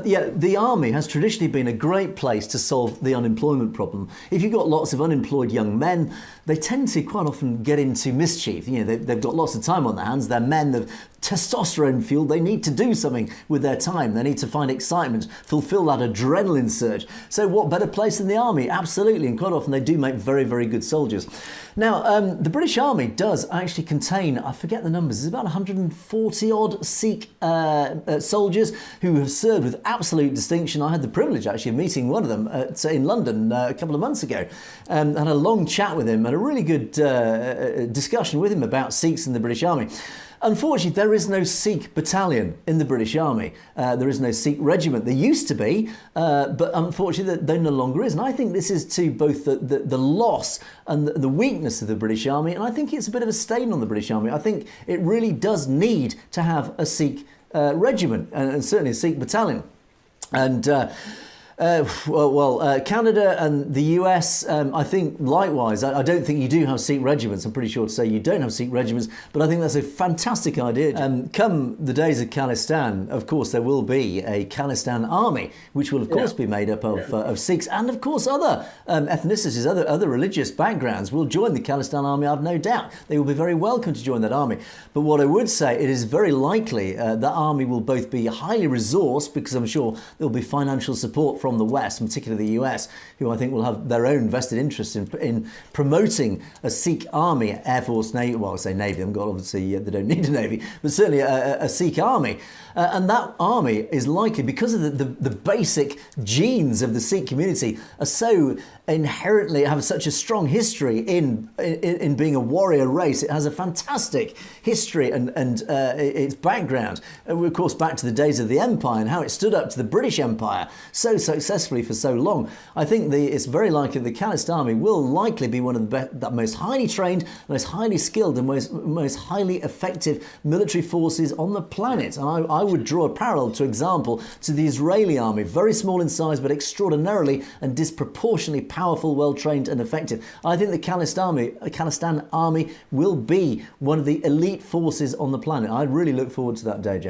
Yeah, the army has traditionally been a great place to solve the unemployment problem. If you've got lots of unemployed young men, they tend to quite often get into mischief. You know, they've got lots of time on their hands. They're men of testosterone fueled. They need to do something with their time. They need to find excitement, fulfill that adrenaline surge. So what better place than the army? Absolutely. And quite often they do make very, very good soldiers. Now, the British Army does actually contain, I forget the numbers, it's about 140 odd Sikh soldiers who have served with absolute distinction. I had the privilege actually of meeting one of them in London a couple of months ago, and had a long chat with him and a really good discussion with him about Sikhs in the British Army. Unfortunately, there is no Sikh battalion in the British Army. There is no Sikh regiment. There used to be, but unfortunately there no longer is. And I think this is to both the loss and the weakness of the British Army, and I think it's a bit of a stain on the British Army. I think it really does need to have a Sikh regiment, and certainly a Sikh battalion. And Canada and the US, I think likewise. I don't think you do have Sikh regiments. I'm pretty sure to say you don't have Sikh regiments, but I think that's a fantastic idea. Come the days of Khalistan, of course, there will be a Khalistan army, which will of course be made up of Sikhs and of course other ethnicities, other religious backgrounds will join the Khalistan army. I've no doubt they will be very welcome to join that army. But what I would say, it is very likely that army will both be highly resourced, because I'm sure there will be financial support from the West, and particularly the US, who I think will have their own vested interest in promoting a Sikh army, Air Force, Navy. Well, I say Navy, they've got obviously they don't need a Navy, but certainly a Sikh army. And that army is likely, because of the basic genes of the Sikh community are so inherently, have such a strong history in being a warrior race. It has a fantastic history and its background. And of course, back to the days of the Empire and how it stood up to the British Empire so successfully for so long. I think it's very likely the Khalistan army will likely be one of the most highly trained, most highly skilled and most highly effective military forces on the planet. And I would draw a parallel, to example, to the Israeli army, very small in size but extraordinarily and disproportionately powerful, well-trained and effective. I think the Khalistan army will be one of the elite forces on the planet. I really look forward to that day, James.